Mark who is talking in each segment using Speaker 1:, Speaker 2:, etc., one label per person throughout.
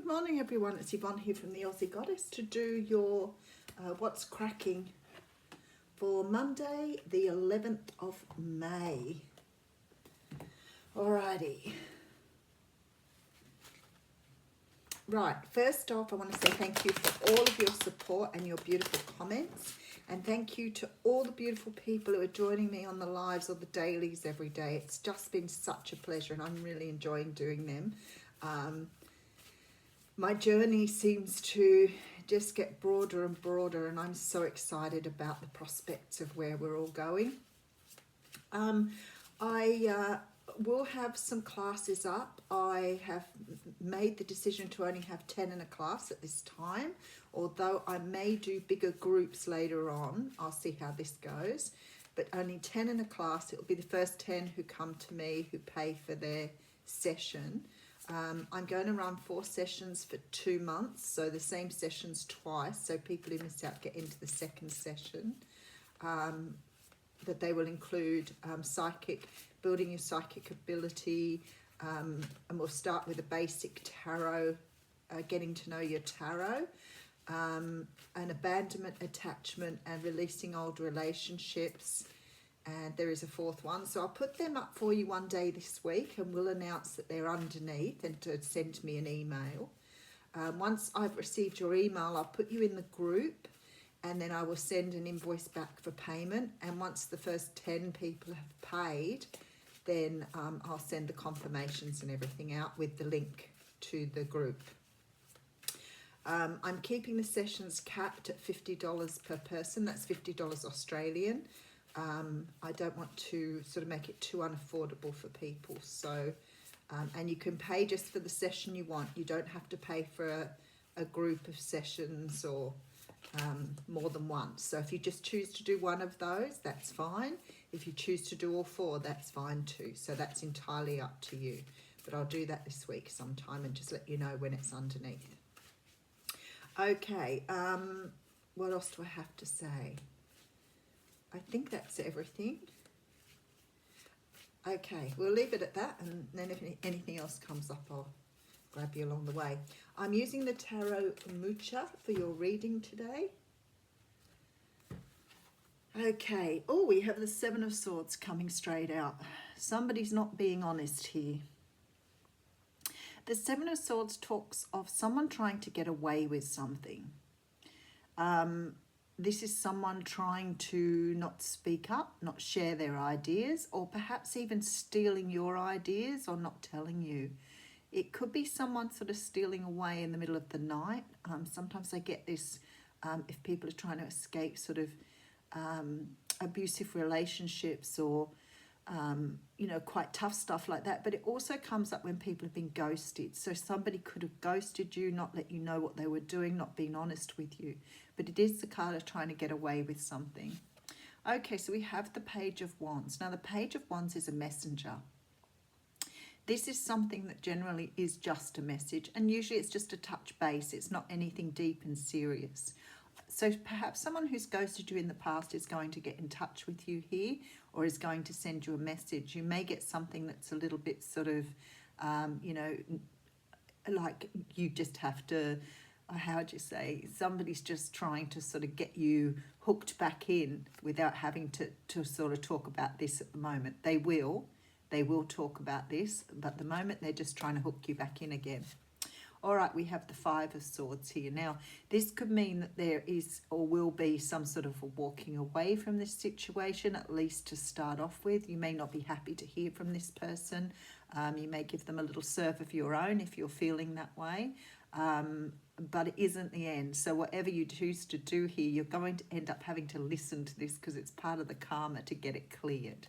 Speaker 1: morning everyone, it's Yvonne here from the Aussie Goddess to do your What's Cracking for Monday the 11th of May. Alrighty. Right, first off I want to say thank you for all of your support and your beautiful comments, and thank you to all the beautiful people who are joining me on the lives or the dailies every day. It's just been such a pleasure and I'm really enjoying doing them. My journey seems to just get broader and broader, and I'm so excited about the prospects of where we're all going. I will have some classes up. I have made the decision to only have 10 in a class at this time, although I may do bigger groups later on. I'll see how this goes, but only 10 in a class. It will be the first 10 who come to me who pay for their session. I'm going to run 4 sessions for 2 months, so the same sessions twice, so people who miss out get into the second session. That they will include building your psychic ability, and we'll start with a basic tarot, getting to know your tarot, and abandonment, attachment, and releasing old relationships. And there is a 4th one, so I'll put them up for you one day this week, and we'll announce that they're underneath and to send me an email. Once I've received your email, I'll put you in the group, and then I will send an invoice back for payment. And once the first 10 people have paid, then I'll send the confirmations and everything out with the link to the group. I'm keeping the sessions capped at $50 per person. That's $50 Australian. I don't want to sort of make it too unaffordable for people. So, and you can pay just for the session you want. You don't have to pay for a group of sessions or more than one. So if you just choose to do one of those, that's fine. If you choose to do all 4, that's fine too. So that's entirely up to you. But I'll do that this week sometime and just let you know when it's underneath. Okay, what else do I have to say? I think that's everything. Okay, we'll leave it at that, and then if anything else comes up, I'll grab you along the way. I'm using the Tarot Mucha for your reading today. Okay, oh, we have the 7 of Swords coming straight out. Somebody's not being honest here. The 7 of Swords talks of someone trying to get away with something. This is someone trying to not speak up, not share their ideas, or perhaps even stealing your ideas or not telling you. It could be someone sort of stealing away in the middle of the night. Sometimes I get this if people are trying to escape sort of abusive relationships or, you know, quite tough stuff like that. But it also comes up when people have been ghosted. So somebody could have ghosted you, not let you know what they were doing, not being honest with you. But it is the card of trying to get away with something. Okay, so we have the Page of Wands. Now, the Page of Wands is a messenger. This is something that generally is just a message, and usually it's just a touch base. It's not anything deep and serious. So perhaps someone who's ghosted you in the past is going to get in touch with you here, or is going to send you a message. You may get something that's a little bit sort of, you know, like you just have to, how would you say, somebody's just trying to sort of get you hooked back in without having to sort of talk about this at the moment. They will talk about this, but at the moment they're just trying to hook you back in again. All right, we have the 5 of Swords here. Now, this could mean that there is or will be some sort of a walking away from this situation, at least to start off with. You may not be happy to hear from this person. You may give them a little serve of your own if you're feeling that way. But it isn't the end. So whatever you choose to do here, you're going to end up having to listen to this because it's part of the karma to get it cleared.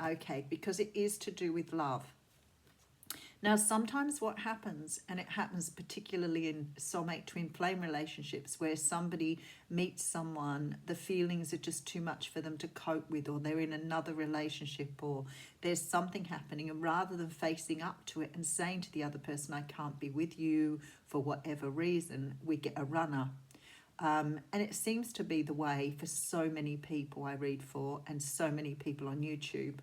Speaker 1: Okay, because it is to do with love. Now, sometimes what happens, and it happens particularly in soulmate twin flame relationships, where somebody meets someone, the feelings are just too much for them to cope with, or they're in another relationship, or there's something happening, and rather than facing up to it and saying to the other person, I can't be with you for whatever reason, we get a runner. And it seems to be the way for so many people I read for, and so many people on YouTube.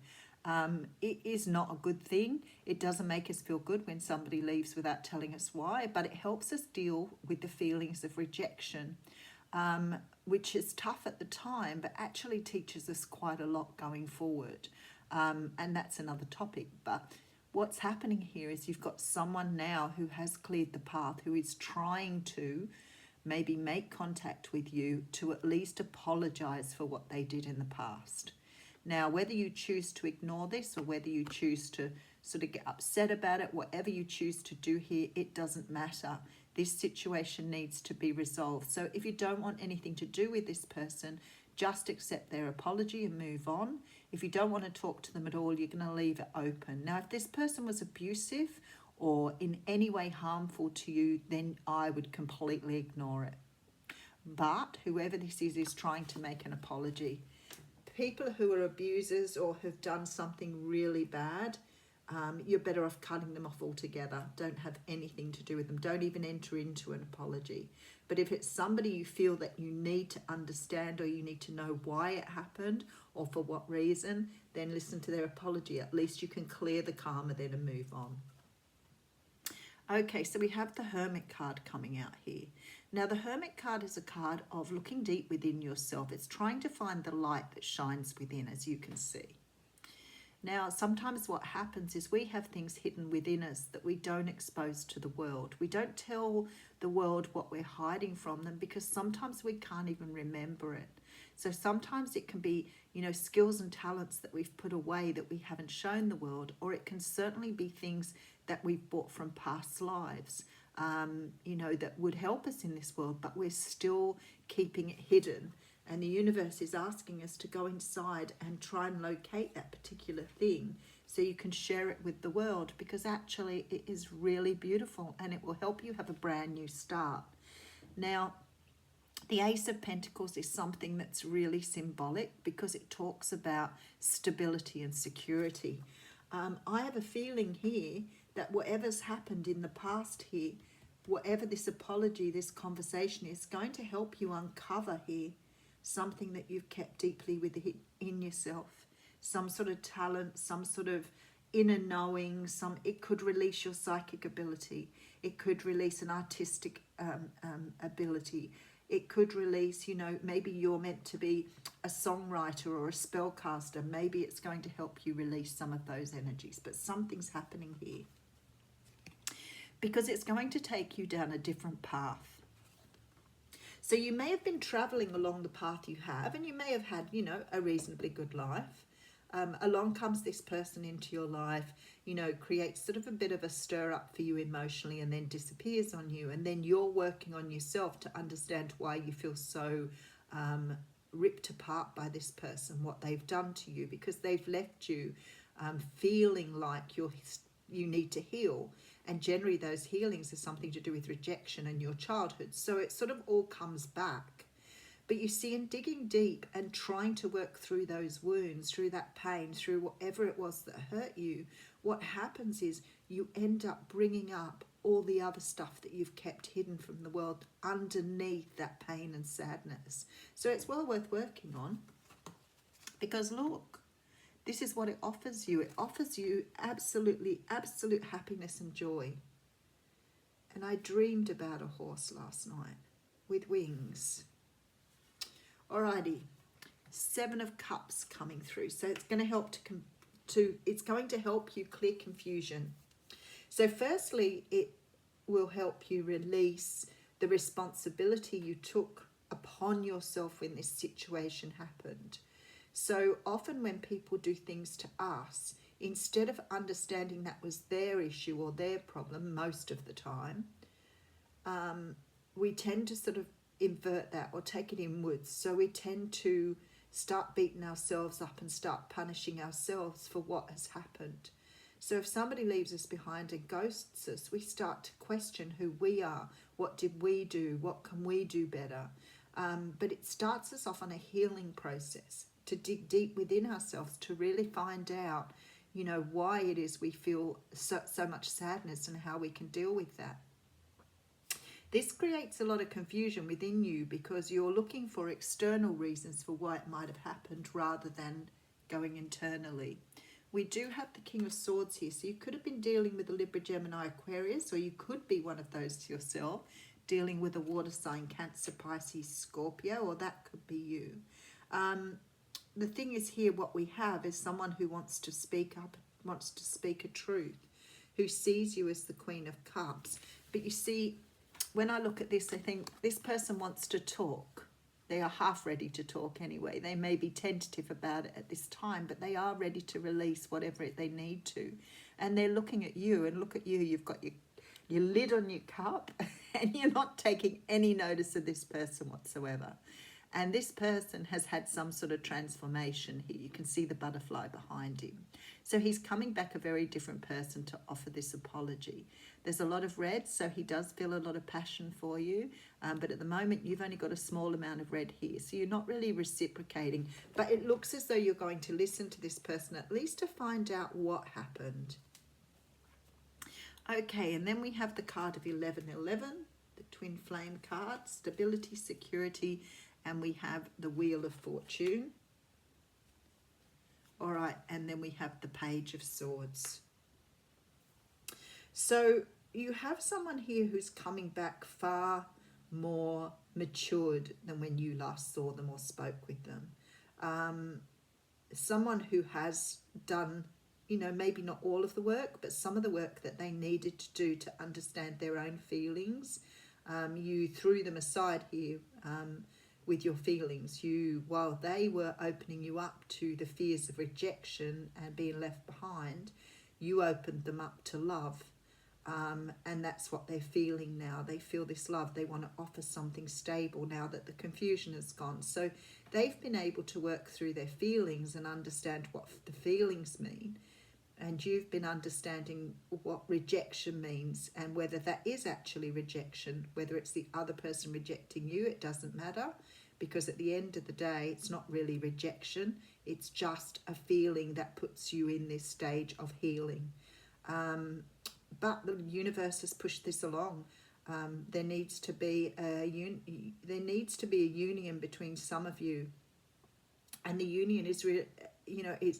Speaker 1: It is not a good thing. It doesn't make us feel good when somebody leaves without telling us why, but it helps us deal with the feelings of rejection, which is tough at the time, but actually teaches us quite a lot going forward. And that's another topic. But what's happening here is you've got someone now who has cleared the path, who is trying to maybe make contact with you to at least apologize for what they did in the past. Now, whether you choose to ignore this or whether you choose to sort of get upset about it, whatever you choose to do here, it doesn't matter. This situation needs to be resolved. So if you don't want anything to do with this person, just accept their apology and move on. If you don't want to talk to them at all, you're going to leave it open. Now, if this person was abusive or in any way harmful to you, then I would completely ignore it. But whoever this is trying to make an apology. People who are abusers or have done something really bad, you're better off cutting them off altogether. Don't have anything to do with them. Don't even enter into an apology. But if it's somebody you feel that you need to understand or you need to know why it happened or for what reason, then listen to their apology. At least you can clear the karma then and move on. Okay, so we have the Hermit card coming out here. Now, the Hermit card is a card of looking deep within yourself. It's trying to find the light that shines within, as you can see. Now, sometimes what happens is we have things hidden within us that we don't expose to the world. We don't tell the world what we're hiding from them because sometimes we can't even remember it. So sometimes it can be, skills and talents that we've put away that we haven't shown the world, or it can certainly be things that we've bought from past lives, that would help us in this world, but we're still keeping it hidden. And the universe is asking us to go inside and try and locate that particular thing so you can share it with the world, because actually it is really beautiful and it will help you have a brand new start. Now, the Ace of Pentacles is something that's really symbolic because it talks about stability and security. I have a feeling here that whatever's happened in the past here, whatever this apology, this conversation is going to help you uncover here something that you've kept deeply within yourself, some sort of talent, some sort of inner knowing, it could release your psychic ability, it could release an artistic ability, it could release, maybe you're meant to be a songwriter or a spellcaster, maybe it's going to help you release some of those energies, but something's happening here because it's going to take you down a different path. So you may have been traveling along the path you have, and you may have had, a reasonably good life. Along comes this person into your life, creates sort of a bit of a stir up for you emotionally and then disappears on you. And then you're working on yourself to understand why you feel so ripped apart by this person, what they've done to you, because they've left you feeling like you need to heal. And generally those healings are something to do with rejection and your childhood. So it sort of all comes back. But you see, in digging deep and trying to work through those wounds, through that pain, through whatever it was that hurt you, what happens is you end up bringing up all the other stuff that you've kept hidden from the world underneath that pain and sadness. So it's well worth working on, because look, this is what it offers you. It offers you absolute happiness and joy. And I dreamed about a horse last night with wings. Alrighty, 7 of Cups coming through. So it's going to help it's going to help you clear confusion. So firstly, it will help you release the responsibility you took upon yourself when this situation happened. So often when people do things to us, instead of understanding that was their issue or their problem, most of the time, we tend to sort of invert that or take it inwards. So we tend to start beating ourselves up and start punishing ourselves for what has happened. So if somebody leaves us behind and ghosts us, we start to question who we are. What did we do? What can we do better? But it starts us off on a healing process, to dig deep within ourselves, to really find out, why it is we feel so much sadness and how we can deal with that. This creates a lot of confusion within you because you're looking for external reasons for why it might have happened rather than going internally. We do have the King of Swords here. So you could have been dealing with a Libra, Gemini, Aquarius, or you could be one of those yourself, dealing with a water sign, Cancer, Pisces, Scorpio, or that could be you. The thing is here, what we have is someone who wants to speak up, wants to speak a truth, who sees you as the Queen of Cups. But you see, when I look at this, I think this person wants to talk. They are half ready to talk anyway. They may be tentative about it at this time, but they are ready to release whatever they need to. And they're looking at you, and look at you, you've got your lid on your cup and you're not taking any notice of this person whatsoever. And this person has had some sort of transformation here. You can see the butterfly behind him. So he's coming back a very different person to offer this apology. There's a lot of red, so he does feel a lot of passion for you. But at the moment, you've only got a small amount of red here. So you're not really reciprocating. But it looks as though you're going to listen to this person, at least to find out what happened. Okay, and then we have the card of 1111, the twin flame card, stability, security, and we have the Wheel of Fortune. All right, and then we have the Page of Swords. So you have someone here who's coming back far more matured than when you last saw them or spoke with them. Someone who has done, you know, maybe not all of the work, but some of the work that they needed to do to understand their own feelings. You threw them aside here with your feelings. While they were opening you up to the fears of rejection and being left behind, you opened them up to love. And that's what they're feeling now. They feel this love. They want to offer something stable now that the confusion has gone. So they've been able to work through their feelings and understand what the feelings mean. And you've been understanding what rejection means and whether that is actually rejection, whether it's the other person rejecting you, it doesn't matter, because at the end of the day, it's not really rejection. It's just a feeling that puts you in this stage of healing. But the universe has pushed this along. There needs to be a union between some of you, and the union is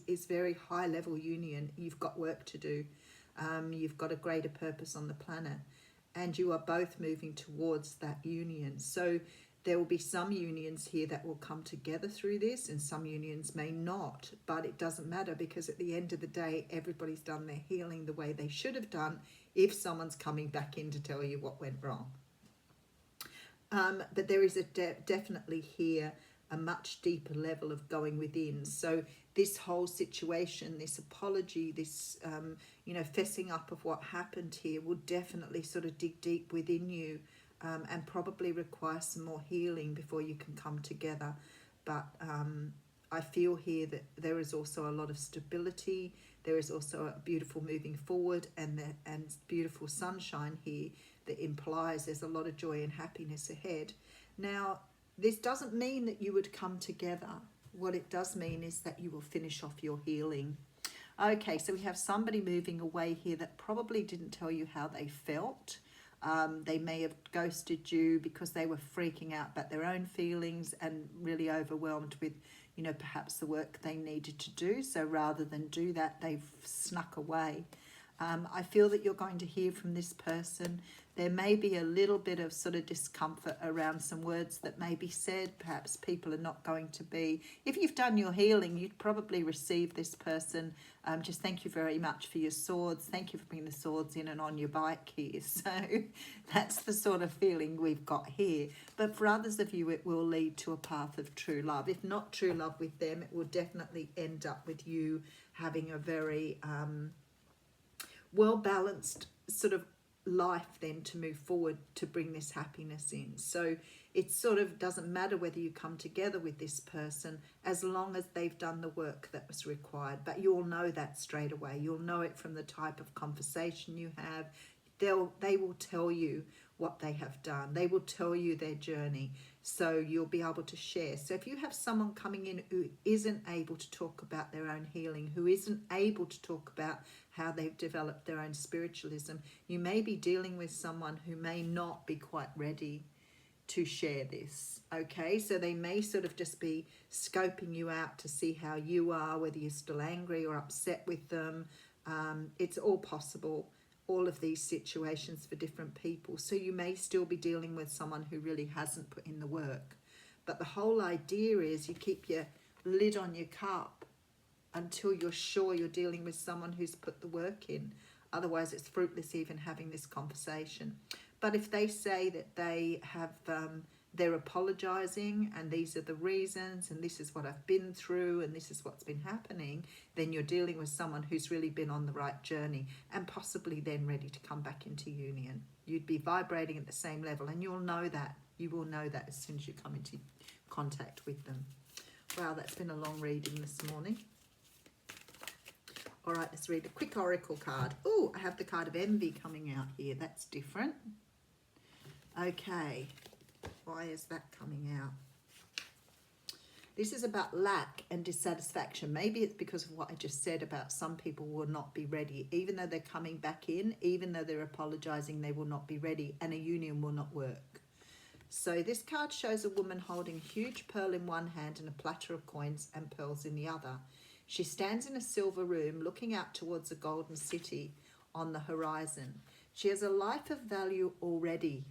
Speaker 1: is very high level union. You've got work to do. You've got a greater purpose on the planet, and you are both moving towards that union. So there will be some unions here that will come together through this, and some unions may not, but it doesn't matter, because at the end of the day, everybody's done their healing the way they should have done if someone's coming back in to tell you what went wrong. But there is definitely here a much deeper level of going within. So this whole situation, this apology, this, fessing up of what happened here will definitely sort of dig deep within you. And probably require some more healing before you can come together. But I feel here that there is also a lot of stability. There is also a beautiful moving forward and beautiful sunshine here that implies there's a lot of joy and happiness ahead. Now, this doesn't mean that you would come together. What it does mean is that you will finish off your healing. Okay, so we have somebody moving away here that probably didn't tell you how they felt. They may have ghosted you because they were freaking out about their own feelings and really overwhelmed with, perhaps the work they needed to do. So rather than do that, they've snuck away. I feel that you're going to hear from this person. There may be a little bit of sort of discomfort around some words that may be said. Perhaps people are not going to be. If you've done your healing, you'd probably receive this person. Just thank you very much for your swords. Thank you for bringing the swords in and on your bike here. So that's the sort of feeling we've got here. But for others of you, it will lead to a path of true love. If not true love with them, it will definitely end up with you having a very well-balanced sort of life then to move forward to bring this happiness in. So it sort of doesn't matter whether you come together with this person as long as they've done the work that was required. But you'll know that straight away. You'll know it from the type of conversation you have. They will tell you what they have done. They will tell you their journey. So you'll be able to share. So if you have someone coming in who isn't able to talk about their own healing, who isn't able to talk about how they've developed their own spiritualism, you may be dealing with someone who may not be quite ready to share this. Okay, so they may sort of just be scoping you out to see how you are, whether you're still angry or upset with them. It's all possible, all of these situations for different people. So you may still be dealing with someone who really hasn't put in the work. But the whole idea is you keep your lid on your cup until you're sure you're dealing with someone who's put the work in. Otherwise, it's fruitless even having this conversation. But if they say that they have, they're apologising and these are the reasons and this is what I've been through and this is what's been happening, then you're dealing with someone who's really been on the right journey and possibly then ready to come back into union. You'd be vibrating at the same level, and you'll know that. You will know that as soon as you come into contact with them. Wow, that's been a long reading this morning. All right, let's read a quick oracle card. Oh, I have the card of envy coming out here. That's different. Okay, why is that coming out? This is about lack and dissatisfaction. Maybe it's because of what I just said about some people will not be ready. Even though they're coming back in, even though they're apologising, they will not be ready and a union will not work. So this card shows a woman holding a huge pearl in one hand and a platter of coins and pearls in the other. She stands in a silver room looking out towards a golden city on the horizon. She has a life of value already,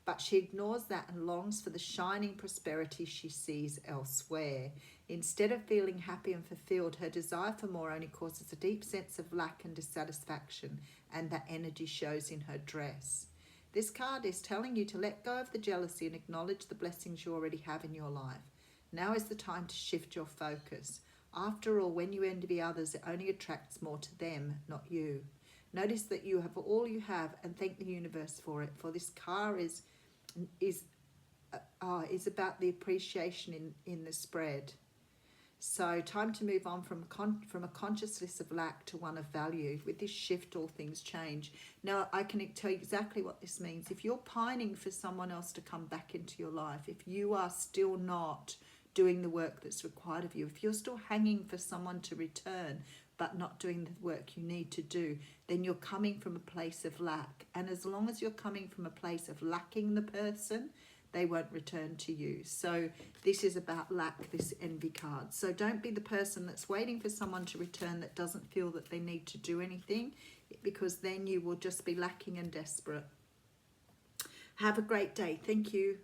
Speaker 1: but she ignores that and longs for the shining prosperity she sees elsewhere. Instead of feeling happy and fulfilled, her desire for more only causes a deep sense of lack and dissatisfaction, and that energy shows in her dress. This card is telling you to let go of the jealousy and acknowledge the blessings you already have in your life. Now is the time to shift your focus. After all, when you envy others, it only attracts more to them, not you. Notice that you have all you have and thank the universe for it, for this card is about the appreciation in the spread. So time to move on from a consciousness of lack to one of value. With this shift, all things change. Now, I can tell you exactly what this means. If you're pining for someone else to come back into your life, if you are still not doing the work that's required of you, if you're still hanging for someone to return but not doing the work you need to do, then you're coming from a place of lack. And as long as you're coming from a place of lacking the person, they won't return to you. So this is about lack, this envy card. So don't be the person that's waiting for someone to return that doesn't feel that they need to do anything, because then you will just be lacking and desperate. Have a great day. Thank you.